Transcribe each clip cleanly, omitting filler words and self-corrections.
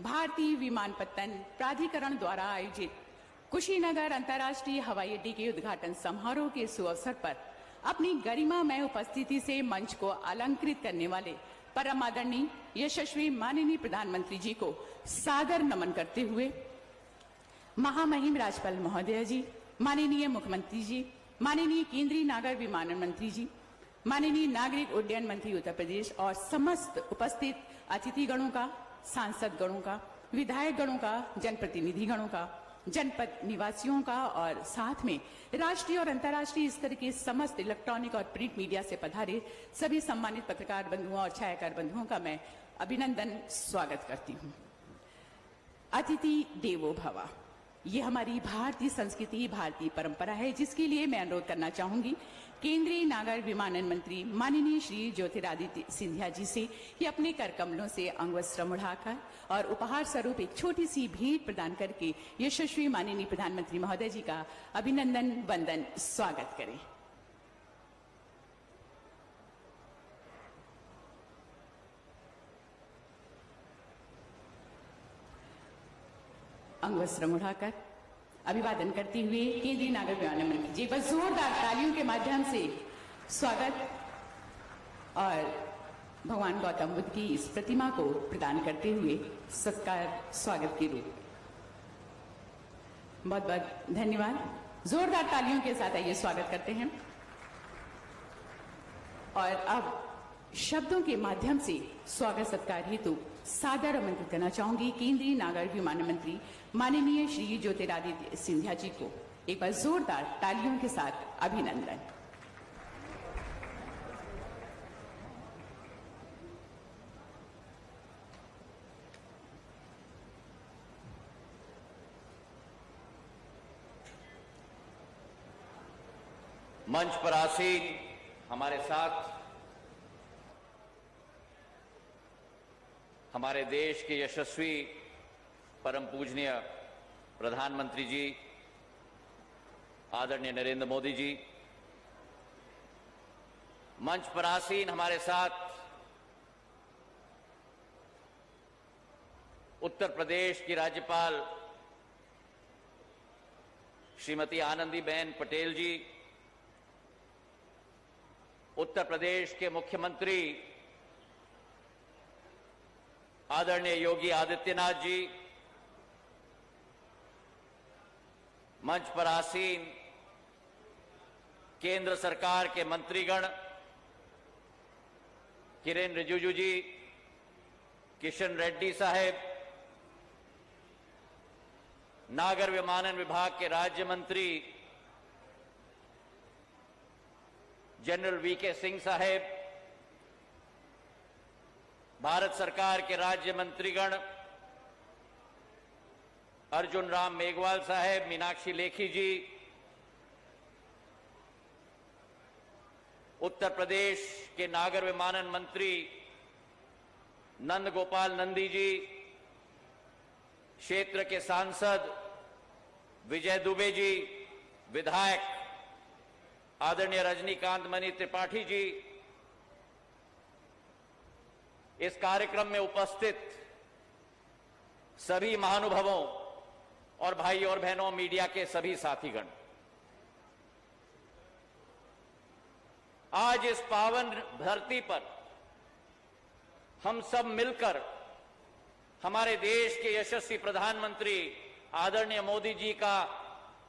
भारतीय विमानपत्तन प्राधिकरण द्वारा आयोजित कुशीनगर अंतर्राष्ट्रीय हवाई अड्डे के उद्घाटन समारोह के सुअवसर पर अपनी गरिमामय उपस्थिति से मंच को अलंकृत करने वाले परम आदरणीय यशस्वी माननीय प्रधानमंत्री जी को सादर नमन करते हुए महामहिम राज्यपाल महोदय जी, माननीय मुख्यमंत्री जी, माननीय केंद्रीय नागर विमानन मंत्री जी, माननीय नागरिक उड्डयन मंत्री उत्तर प्रदेश और समस्त उपस्थित अतिथिगणों का, सांसद गणों का, विधायक गणों का, जनप्रतिनिधि गणों का, जनपद निवासियों का और साथ में राष्ट्रीय और अंतर्राष्ट्रीय स्तर के समस्त इलेक्ट्रॉनिक और प्रिंट मीडिया से पधारे सभी सम्मानित पत्रकार बंधुओं और छायाकार बंधुओं का मैं अभिनंदन स्वागत करती हूं। अतिथि देवो भव, ये हमारी भारतीय संस्कृति, भारतीय परंपरा है, जिसके लिए मैं अनुरोध करना चाहूंगी केंद्रीय नागर विमानन मंत्री माननीय श्री ज्योतिरादित्य सिंधिया जी से कि अपने कर कमलों से अंगवस्त्र उड़ाकर और उपहार स्वरूप एक छोटी सी भेंट प्रदान करके यशस्वी माननीय प्रधानमंत्री महोदय जी का अभिनंदन वंदन स्वागत करें। अंगवस्त्र उड़ाकर अभिवादन करते हुए केंद्रीय नागर विमानन मंत्री जी बस जोरदार तालियों के माध्यम से स्वागत और भगवान गौतम बुद्ध की इस प्रतिमा को प्रदान करते हुए सत्कार स्वागत के रूप। बहुत बहुत धन्यवाद। जोरदार तालियों के साथ आइए स्वागत करते हैं और अब शब्दों के माध्यम से स्वागत सत्कार हेतु सादर आमंत्रित करना चाहूंगी केंद्रीय नागर विमानन मंत्री माननीय श्री ज्योतिरादित्य सिंधिया जी को। एक बार जोरदार तालियों के साथ अभिनंदन। मंच पर आसीन हमारे साथ हमारे देश के यशस्वी परम पूजनीय प्रधानमंत्री जी आदरणीय नरेंद्र मोदी जी, मंच पर आसीन हमारे साथ उत्तर प्रदेश की राज्यपाल श्रीमती आनंदीबेन पटेल जी, उत्तर प्रदेश के मुख्यमंत्री आदरणीय योगी आदित्यनाथ जी, मंच पर आसीन केंद्र सरकार के मंत्रीगण किरेन रिजिजू जी, किशन रेड्डी साहेब, नागर विमानन विभाग के राज्य मंत्री जनरल वीके सिंह साहेब, भारत सरकार के राज्य मंत्रीगण अर्जुन राम मेघवाल साहेब, मीनाक्षी लेखी जी, उत्तर प्रदेश के नागर विमानन मंत्री नंद गोपाल नंदी जी, क्षेत्र के सांसद विजय दुबे जी, विधायक आदरणीय रजनीकांत मणि त्रिपाठी जी, इस कार्यक्रम में उपस्थित सभी महानुभावों और भाई और बहनों, मीडिया के सभी साथीगण, आज इस पावन धरती पर हम सब मिलकर हमारे देश के यशस्वी प्रधानमंत्री आदरणीय मोदी जी का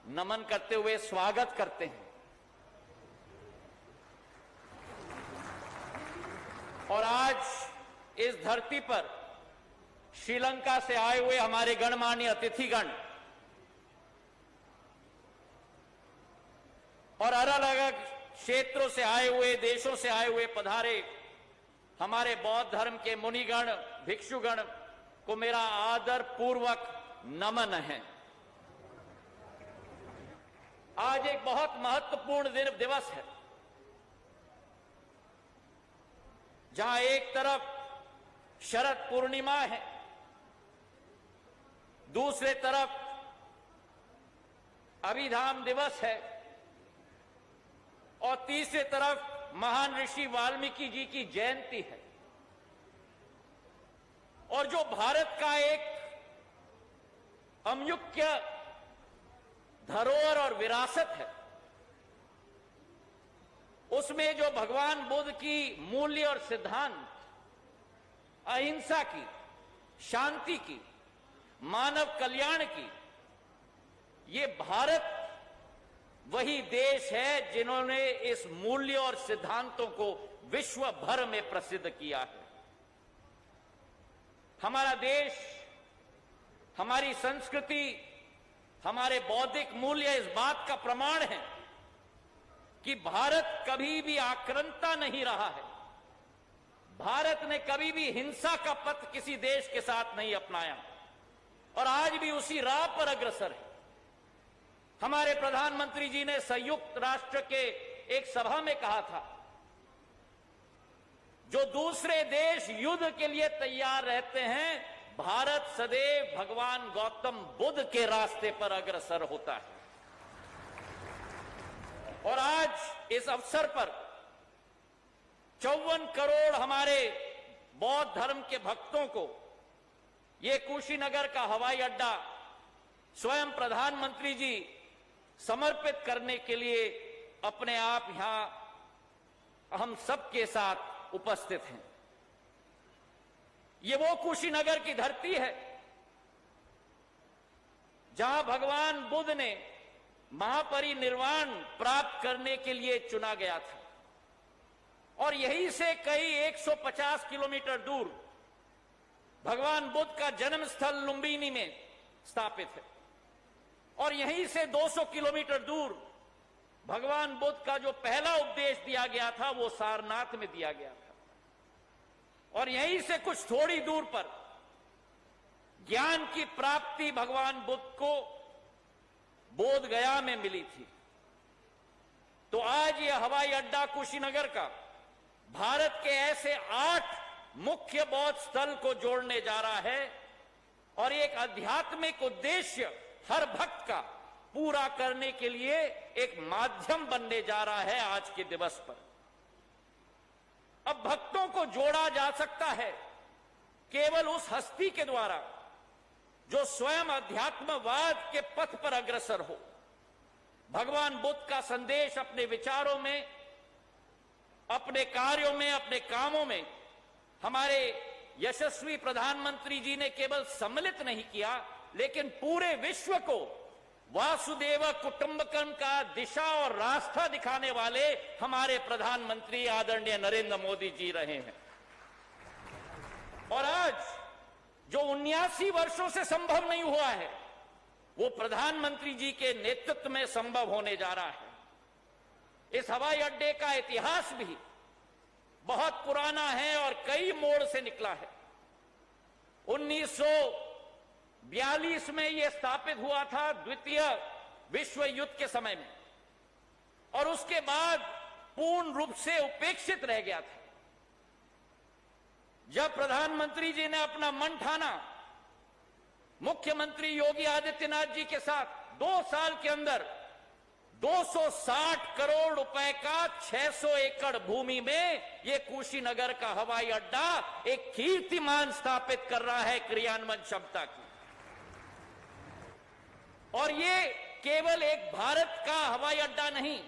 नमन करते हुए स्वागत करते हैं। और आज इस धरती पर श्रीलंका से आए हुए हमारे गणमान्य अतिथिगण और अलग अलग क्षेत्रों से आए हुए, देशों से आए हुए पधारे हमारे बौद्ध धर्म के मुनिगण, भिक्षुगण को मेरा आदर पूर्वक नमन है। आज एक बहुत महत्वपूर्ण दिवस है, जहां एक तरफ शरद पूर्णिमा है, दूसरे तरफ अभिधाम दिवस है और तीसरे तरफ महान ऋषि वाल्मीकि जी की जयंती है। और जो भारत का एक अमुख्य धरोहर और विरासत है, उसमें जो भगवान बुद्ध की मूल्य और सिद्धांत, अहिंसा की, शांति की, मानव कल्याण की, ये भारत वही देश है जिन्होंने इस मूल्य और सिद्धांतों को विश्व भर में प्रसिद्ध किया है। हमारा देश, हमारी संस्कृति, हमारे बौद्धिक मूल्य इस बात का प्रमाण है कि भारत कभी भी आक्रांता नहीं रहा है। भारत ने कभी भी हिंसा का पथ किसी देश के साथ नहीं अपनाया और आज भी उसी राह पर अग्रसर है। हमारे प्रधानमंत्री जी ने संयुक्त राष्ट्र के एक सभा में कहा था, जो दूसरे देश युद्ध के लिए तैयार रहते हैं, भारत सदैव भगवान गौतम बुद्ध के रास्ते पर अग्रसर होता है। और आज इस अवसर पर 54 करोड़ हमारे बौद्ध धर्म के भक्तों को ये कुशीनगर का हवाई अड्डा स्वयं प्रधानमंत्री जी समर्पित करने के लिए अपने आप यहां हम सबके साथ उपस्थित हैं। ये वो कुशीनगर की धरती है जहां भगवान बुद्ध ने महापरिनिर्वाण प्राप्त करने के लिए चुना गया था और यहीं से कई 150 किलोमीटर दूर भगवान बुद्ध का जन्म स्थल लुम्बिनी में स्थापित है और यहीं से 200 किलोमीटर दूर भगवान बुद्ध का जो पहला उपदेश दिया गया था वो सारनाथ में दिया गया था और यहीं से कुछ थोड़ी दूर पर ज्ञान की प्राप्ति भगवान बुद्ध को बोध गया में मिली थी। तो आज ये हवाई अड्डा कुशीनगर का भारत के ऐसे 8 मुख्य बौद्ध स्थल को जोड़ने जा रहा है और एक आध्यात्मिक उद्देश्य हर भक्त का पूरा करने के लिए एक माध्यम बनने जा रहा है आज के दिवस पर। अब भक्तों को जोड़ा जा सकता है केवल उस हस्ती के द्वारा जो स्वयं अध्यात्मवाद के पथ पर अग्रसर हो, भगवान बुद्ध का संदेश अपने विचारों में, अपने कार्यों में, अपने कामों में हमारे यशस्वी प्रधानमंत्री जी ने केवल सम्मिलित नहीं किया, लेकिन पूरे विश्व को वासुदेव कुटुंबकम का दिशा और रास्ता दिखाने वाले हमारे प्रधानमंत्री आदरणीय नरेंद्र मोदी जी रहे हैं। और आज जो 79 वर्षों से संभव नहीं हुआ है, वो प्रधानमंत्री जी के नेतृत्व में संभव होने जा रहा है। इस हवाई अड्डे का इतिहास भी बहुत पुराना है और कई मोड़ से निकला है। 1942 में यह स्थापित हुआ था द्वितीय विश्व युद्ध के समय में और उसके बाद पूर्ण रूप से उपेक्षित रह गया था। जब प्रधानमंत्री जी ने अपना मन ठाना, मुख्यमंत्री योगी आदित्यनाथ जी के साथ 2 साल के अंदर 260 करोड़ रुपए का 600 एकड़ भूमि में यह कुशीनगर का हवाई अड्डा एक कीर्तिमान स्थापित कर रहा है क्रियान्वयन क्षमता की। और ये केवल एक भारत का हवाई अड्डा नहीं,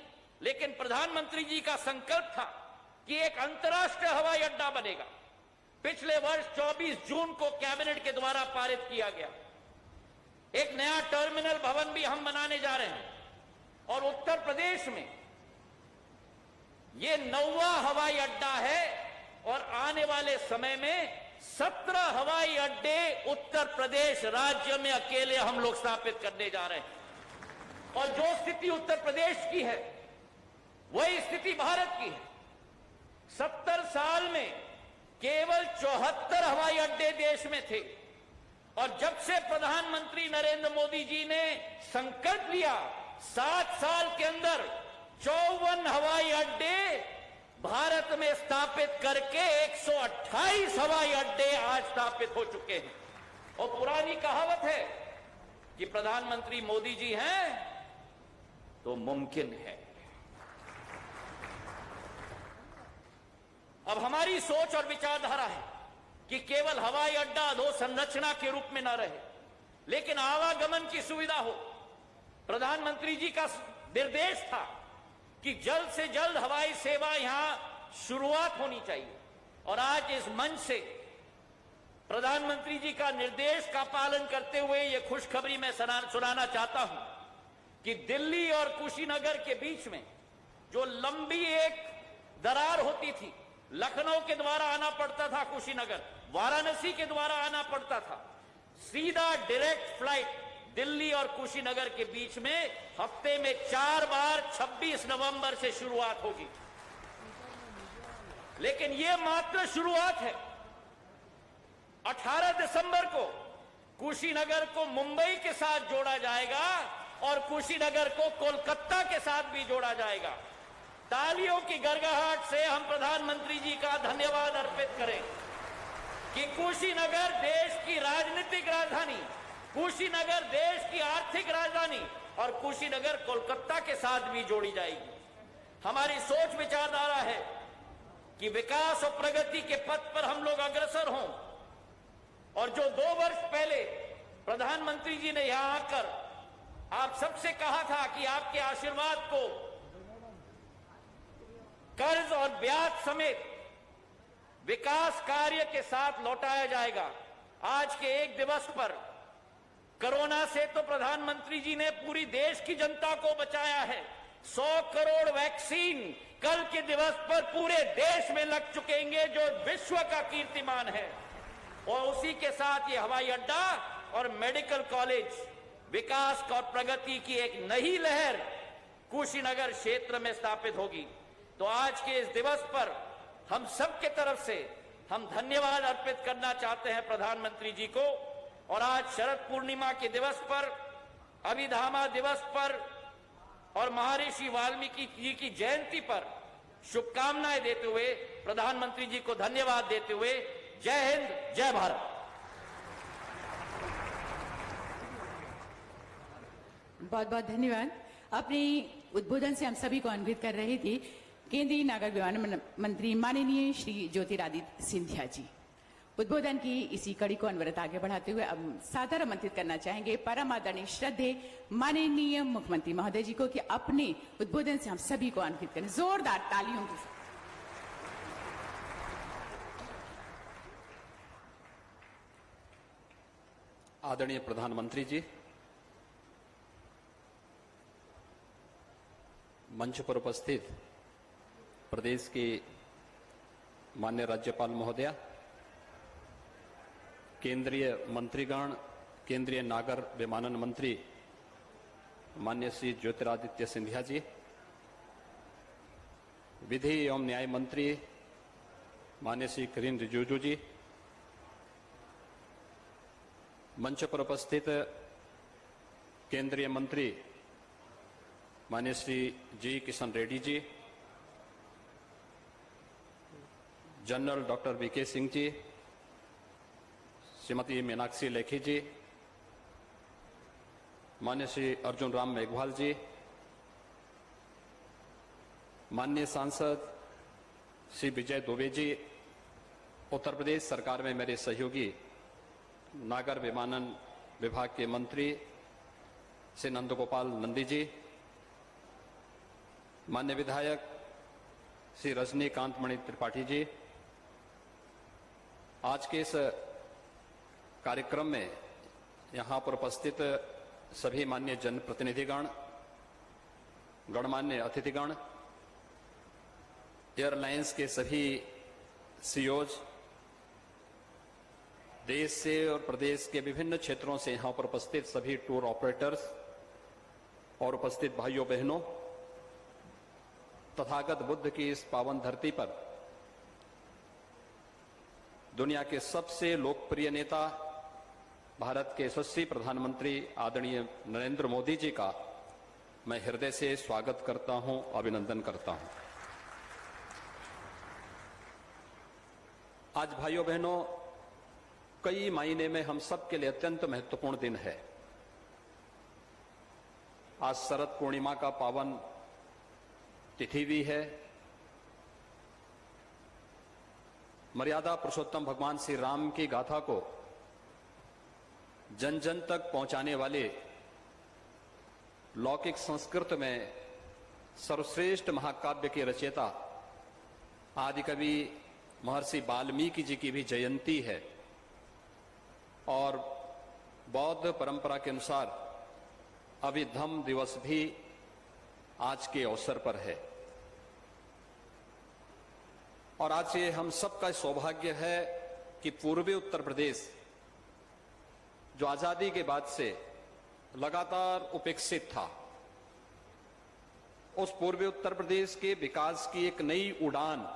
लेकिन प्रधानमंत्री जी का संकल्प था कि एक अंतर्राष्ट्रीय हवाई अड्डा बनेगा। पिछले वर्ष 24 जून को कैबिनेट के द्वारा पारित किया गया। एक नया टर्मिनल भवन भी हम बनाने जा रहे हैं और उत्तर प्रदेश में यह 9वां हवाई अड्डा है और आने वाले समय में 17 हवाई अड्डे उत्तर प्रदेश राज्य में अकेले हम लोग स्थापित करने जा रहे हैं। और जो स्थिति उत्तर प्रदेश की है वही स्थिति भारत की है। 70 साल में केवल 74 हवाई अड्डे देश में थे और जब से प्रधानमंत्री नरेंद्र मोदी जी ने संकल्प लिया 7 साल के अंदर 54 हवाई अड्डे भारत में स्थापित करके 128 हवाई अड्डे आज स्थापित हो चुके हैं। और पुरानी कहावत है कि प्रधानमंत्री मोदी जी हैं तो मुमकिन है। अब हमारी सोच और विचारधारा है कि केवल हवाई अड्डा अधोसंरचना के रूप में न रहे, लेकिन आवागमन की सुविधा हो। प्रधानमंत्री जी का निर्देश था कि जल्द से जल्द हवाई सेवा यहां शुरुआत होनी चाहिए, और आज इस मंच से प्रधानमंत्री जी का निर्देश का पालन करते हुए यह खुशखबरी मैं सुनाना चाहता हूं कि दिल्ली और कुशीनगर के बीच में जो लंबी एक दरार होती थी, लखनऊ के द्वारा आना पड़ता था कुशीनगर, वाराणसी के द्वारा आना पड़ता था, सीधा डायरेक्ट फ्लाइट दिल्ली और कुशीनगर के बीच में हफ्ते में 4 बार 26 नवंबर से शुरुआत होगी। लेकिन यह मात्र शुरुआत है। 18 दिसंबर को कुशीनगर को मुंबई के साथ जोड़ा जाएगा और कुशीनगर को कोलकाता के साथ भी जोड़ा जाएगा। तालियों की गड़गड़ाहट से हम प्रधानमंत्री जी का धन्यवाद अर्पित करें कि कुशीनगर देश की राजनीतिक राजधानी, कुशीनगर देश की आर्थिक राजधानी और कुशीनगर कोलकाता के साथ भी जोड़ी जाएगी। हमारी सोच विचारधारा है कि विकास और प्रगति के पथ पर हम लोग अग्रसर हों, और जो 2 वर्ष पहले प्रधानमंत्री जी ने यहां आकर आप सबसे कहा था कि आपके आशीर्वाद को कर्ज और ब्याज समेत विकास कार्य के साथ लौटाया जाएगा। आज के एक दिवस पर कोरोना से तो प्रधानमंत्री जी ने पूरी देश की जनता को बचाया है। 100 करोड़ वैक्सीन कल के दिवस पर पूरे देश में लग चुकेंगे, जो विश्व का कीर्तिमान है, और उसी के साथ ये हवाई अड्डा और मेडिकल कॉलेज, विकास और प्रगति की एक नई लहर कुशीनगर क्षेत्र में स्थापित होगी। तो आज के इस दिवस पर हम सबके तरफ से हम धन्यवाद अर्पित करना चाहते हैं प्रधानमंत्री जी को, और आज शरद पूर्णिमा के दिवस पर, अभिधामा दिवस पर और महर्षि वाल्मीकि जी की जयंती पर शुभकामनाएं देते हुए, प्रधानमंत्री जी को धन्यवाद देते हुए, जय हिंद, जय भारत। बहुत बहुत धन्यवाद। अपने उद्बोधन से हम सभी को अन्वित कर रहे थे केंद्रीय नागर विमानन मंत्री माननीय श्री ज्योतिरादित्य सिंधिया जी। उद्बोधन की इसी कड़ी को अनवरत आगे बढ़ाते हुए अब सादर आमंत्रित करना चाहेंगे परम आदरणीय श्रद्धेय माननीय मुख्यमंत्री महोदय जी को कि अपने उद्बोधन से हम सभी को अन्वित करें जोरदार तालियों के साथ। आदरणीय प्रधानमंत्री जी, मंच पर उपस्थित प्रदेश के माननीय राज्यपाल महोदया, केंद्रीय मंत्रीगण, केंद्रीय नागर विमानन मंत्री माननीय श्री ज्योतिरादित्य सिंधिया जी, विधि एवं न्याय मंत्री माननीय श्री किरेन रिजिजू जी, मंच पर उपस्थित केंद्रीय मंत्री माननीय श्री जी Kishan Reddy ji, general doctor VK Singh ji, Shrimati Meenakshi Lekhi जी, माननीय श्री अर्जुन राम मेघवाल जी, माननीय सांसद श्री विजय दुबे जी, उत्तर प्रदेश सरकार में मेरे सहयोगी नागर विमानन विभाग के मंत्री श्री नंदगोपाल नंदी जी, माननीय विधायक श्री रजनीकांत मणि त्रिपाठी जी, आज के इस कार्यक्रम में यहां पर उपस्थित सभी माननीय जनप्रतिनिधिगण, गणमान्य अतिथिगण, एयरलाइंस के सभी सीईओज, देश से और प्रदेश के विभिन्न क्षेत्रों से यहां पर उपस्थित सभी टूर ऑपरेटर्स और उपस्थित भाइयों बहनों, तथागत बुद्ध की इस पावन धरती पर दुनिया के सबसे लोकप्रिय नेता भारत के यशस्वी प्रधानमंत्री आदरणीय नरेंद्र मोदी जी का मैं हृदय से स्वागत करता हूं, अभिनंदन करता हूं। आज भाइयों बहनों, कई मायने में हम सब के लिए अत्यंत महत्वपूर्ण दिन है। आज शरद पूर्णिमा का पावन तिथि भी है। मर्यादा पुरुषोत्तम भगवान श्री राम की गाथा को जन जन तक पहुंचाने वाले लौकिक संस्कृत में सर्वश्रेष्ठ महाकाव्य के रचयिता आदिकवि महर्षि वाल्मीकि जी की भी जयंती है और बौद्ध परंपरा के अनुसार अभिधम्म दिवस भी आज के अवसर पर है। और आज ये हम सबका सौभाग्य है कि पूर्वी उत्तर प्रदेश जो आजादी के बाद से लगातार उपेक्षित था, उस पूर्वी उत्तर प्रदेश के विकास की एक नई उड़ान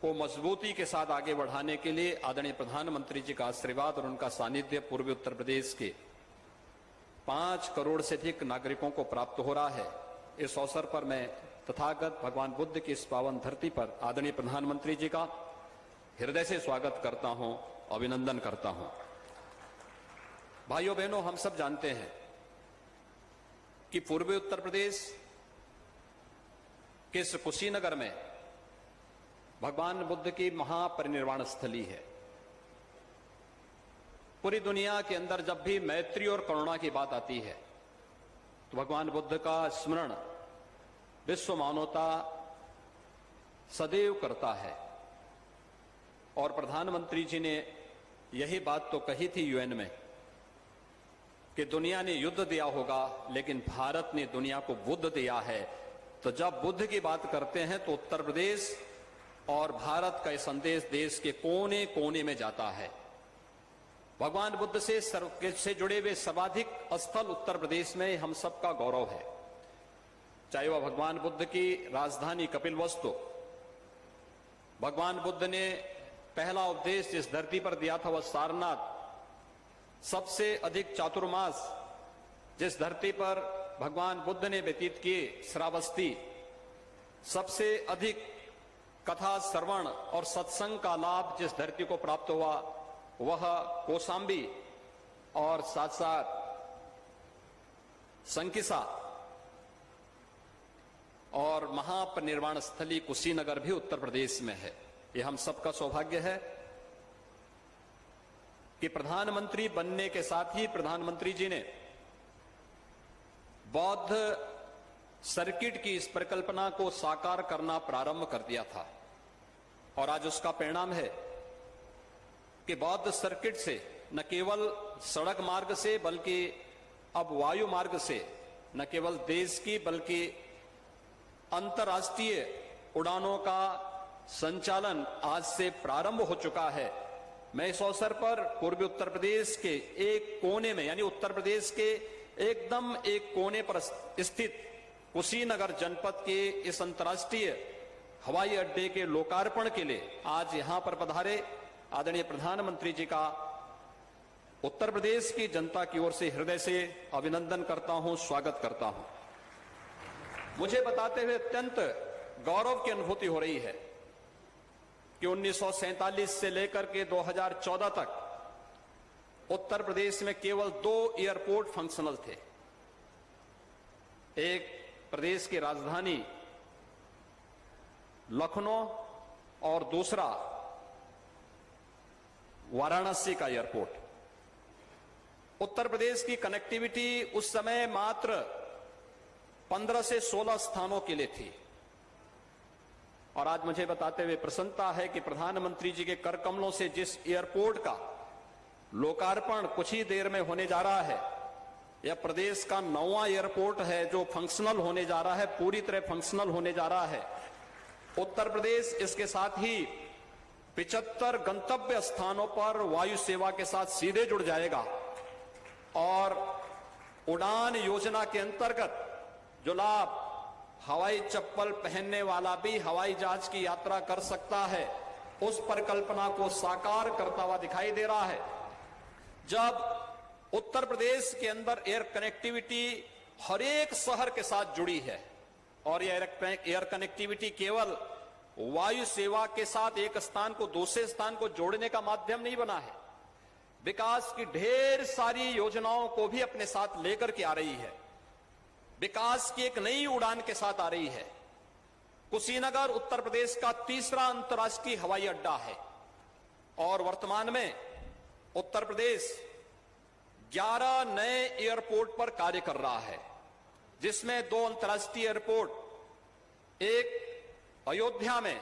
को मजबूती के साथ आगे बढ़ाने के लिए आदरणीय प्रधानमंत्री जी का आशीर्वाद और उनका सानिध्य पूर्वी उत्तर प्रदेश के 5 करोड़ से अधिक नागरिकों को प्राप्त हो रहा है। इस अवसर पर मैं तथागत भगवान बुद्ध की इस पावन धरती पर आदरणीय प्रधानमंत्री जी का हृदय से स्वागत करता हूं, अभिनंदन करता हूं। भाइयों बहनों, हम सब जानते हैं कि पूर्वी उत्तर प्रदेश के इस कुशीनगर में भगवान बुद्ध की महापरिनिर्वाण स्थली है। पूरी दुनिया के अंदर जब भी मैत्री और करुणा की बात आती है तो भगवान बुद्ध का स्मरण विश्व मानवता सदैव करता है। और प्रधानमंत्री जी ने यही बात तो कही थी यूएन में कि दुनिया ने युद्ध दिया होगा लेकिन भारत ने दुनिया को बुद्ध दिया है। तो जब बुद्ध की बात करते हैं तो उत्तर प्रदेश और भारत का संदेश देश के कोने कोने में जाता है। भगवान बुद्ध से जुड़े हुए सर्वाधिक स्थल उत्तर प्रदेश में हम सबका गौरव है। चाहे वह भगवान बुद्ध की राजधानी कपिलवस्तु, भगवान बुद्ध ने पहला उपदेश जिस धरती पर दिया था वह सारनाथ, सबसे अधिक चातुर्मास जिस धरती पर भगवान बुद्ध ने व्यतीत किए श्रावस्ती, सबसे अधिक कथा श्रवण और सत्संग का लाभ जिस धरती को प्राप्त हुआ वह कौशाम्बी और साथ साथ संकिसा और महापरिनिर्वाण स्थली कुशीनगर भी उत्तर प्रदेश में है। यह हम सबका सौभाग्य है कि प्रधानमंत्री बनने के साथ ही प्रधानमंत्री जी ने बौद्ध सर्किट की इस परिकल्पना को साकार करना प्रारंभ कर दिया था। और आज उसका परिणाम है कि बौद्ध सर्किट से न केवल सड़क मार्ग से बल्कि अब वायु मार्ग से न केवल देश की बल्कि अंतर्राष्ट्रीय उड़ानों का संचालन आज से प्रारंभ हो चुका है। मैं इस अवसर पर पूर्वी उत्तर प्रदेश के एक कोने में यानी उत्तर प्रदेश के एकदम एक कोने पर स्थित कुशीनगर जनपद के इस अंतर्राष्ट्रीय हवाई अड्डे के लोकार्पण के लिए आज यहां पर पधारे आदरणीय प्रधानमंत्री जी का उत्तर प्रदेश की जनता की ओर से हृदय से अभिनंदन करता हूं, स्वागत करता हूं। मुझे बताते हुए अत्यंत गौरव की अनुभूति हो रही है कि 1947 से लेकर के 2014 तक उत्तर प्रदेश में केवल 2 एयरपोर्ट फंक्शनल थे। एक प्रदेश की राजधानी लखनऊ और दूसरा वाराणसी का एयरपोर्ट। उत्तर प्रदेश की कनेक्टिविटी उस समय मात्र 15 से 16 स्थानों के लिए थी। और आज मुझे बताते हुए प्रसन्नता है कि प्रधानमंत्री जी के कर कमलों से जिस एयरपोर्ट का लोकार्पण कुछ ही देर में होने जा रहा है, यह प्रदेश का 9वां एयरपोर्ट है जो फंक्शनल होने जा रहा है, पूरी तरह फंक्शनल होने जा रहा है। उत्तर प्रदेश इसके साथ ही 75 गंतव्य स्थानों पर वायु सेवा के साथ सीधे जुड़ जाएगा और उड़ान योजना के अंतर्गत जो लाभ हवाई चप्पल पहनने वाला भी हवाई जहाज की यात्रा कर सकता है, उस परिकल्पना को साकार करता हुआ दिखाई दे रहा है। जब उत्तर प्रदेश के अंदर एयर कनेक्टिविटी हर एक शहर के साथ जुड़ी है और यह एयर कनेक्टिविटी केवल वायु सेवा के साथ एक स्थान को दूसरे स्थान को जोड़ने का माध्यम नहीं बना है, विकास की ढेर सारी योजनाओं को भी अपने साथ लेकर के आ रही है, विकास की एक नई उड़ान के साथ आ रही है। कुशीनगर उत्तर प्रदेश का तीसरा अंतर्राष्ट्रीय हवाई अड्डा है और वर्तमान में उत्तर प्रदेश 11 नए एयरपोर्ट पर कार्य कर रहा है, जिसमें 2 अंतर्राष्ट्रीय एयरपोर्ट, एक अयोध्या में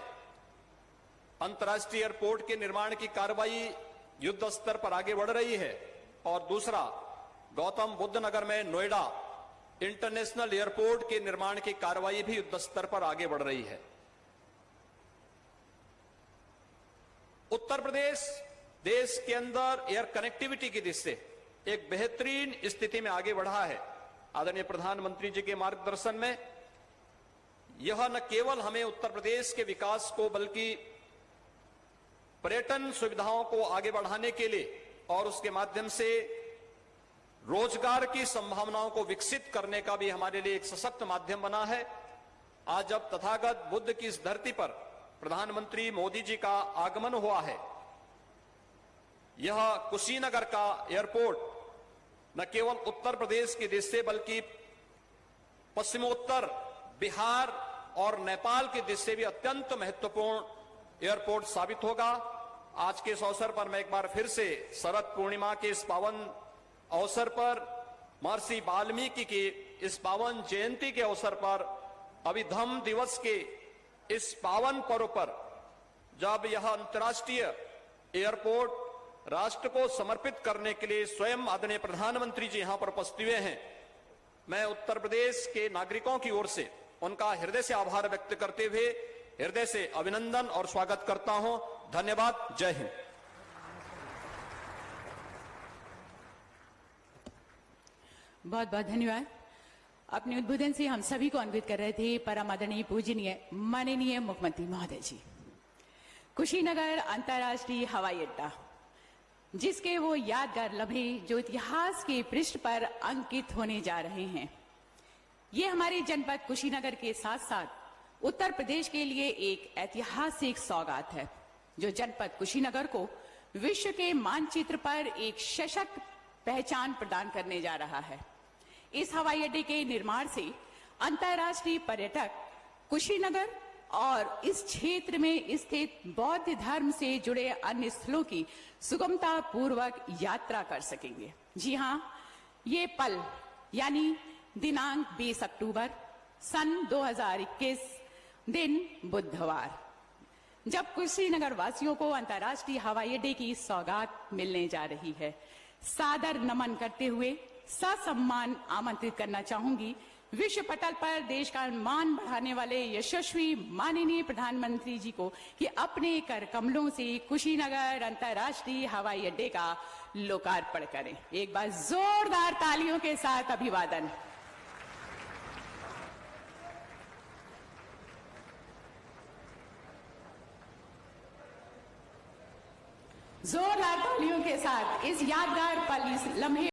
अंतर्राष्ट्रीय एयरपोर्ट के निर्माण की कार्रवाई युद्ध स्तर पर आगे बढ़ रही है और दूसरा गौतम बुद्ध नगर में नोएडा इंटरनेशनल एयरपोर्ट के निर्माण की कार्रवाई भी युद्ध स्तर पर आगे बढ़ रही है। उत्तर प्रदेश देश के अंदर एयर कनेक्टिविटी की दृष्टि से एक बेहतरीन स्थिति में आगे बढ़ा है। आदरणीय प्रधानमंत्री जी के मार्गदर्शन में यह न केवल हमें उत्तर प्रदेश के विकास को बल्कि पर्यटन सुविधाओं को आगे बढ़ाने के लिए और उसके माध्यम से रोजगार की संभावनाओं को विकसित करने का भी हमारे लिए एक सशक्त माध्यम बना है। आज जब तथागत बुद्ध की इस धरती पर प्रधानमंत्री मोदी जी का आगमन हुआ है, यह कुशीनगर का एयरपोर्ट न केवल उत्तर प्रदेश की दृष्टि से बल्कि पश्चिमोत्तर बिहार और नेपाल की दृष्टि से भी अत्यंत महत्वपूर्ण एयरपोर्ट साबित होगा। आज के इस अवसर पर मैं एक बार फिर से शरद पूर्णिमा के इस पावन अवसर पर, महर्षि वाल्मीकि की इस पावन जयंती के अवसर पर, अभिधम्म दिवस के इस पावन पर्व पर जब यह अंतर्राष्ट्रीय एयरपोर्ट राष्ट्र को समर्पित करने के लिए स्वयं आदरणीय प्रधानमंत्री जी यहां पर उपस्थित हुए हैं, मैं उत्तर प्रदेश के नागरिकों की ओर से उनका हृदय से आभार व्यक्त करते हुए हृदय से अभिनंदन और स्वागत करता हूं। धन्यवाद। जय हिंद। बहुत बहुत धन्यवाद। अपने उद्बोधन से हम सभी को अन्वित कर रहे थे परम आदरणीय पूजनीय माननीय मुख्यमंत्री महोदय जी। कुशीनगर अंतर्राष्ट्रीय हवाई अड्डा, जिसके वो यादगार लम्हे जो इतिहास के पृष्ठ पर अंकित होने जा रहे हैं, ये हमारे जनपद कुशीनगर के साथ साथ उत्तर प्रदेश के लिए एक ऐतिहासिक सौगात है, जो जनपद कुशीनगर को विश्व के मानचित्र पर एक सशक्त पहचान प्रदान करने जा रहा है। इस हवाई अड्डे के निर्माण से अंतर्राष्ट्रीय पर्यटक कुशीनगर और इस क्षेत्र में स्थित बौद्ध धर्म से जुड़े अन्य स्थलों की सुगमता पूर्वक यात्रा कर सकेंगे। जी हाँ, ये पल यानी दिनांक 20 अक्टूबर सन 2021 दिन बुधवार, जब कुशीनगर वासियों को अंतर्राष्ट्रीय हवाई अड्डे की सौगात मिलने जा रही है, सादर नमन करते हुए ससम्मान आमंत्रित करना चाहूंगी विश्व पटल पर देश का मान बढ़ाने वाले यशस्वी माननीय प्रधानमंत्री जी को कि अपने कर कमलों से कुशीनगर अंतर्राष्ट्रीय हवाई अड्डे का लोकार्पण करें। एक बार जोरदार तालियों के साथ अभिवादन। जोरदार तालियों के साथ इस यादगार पल, इस लम्हे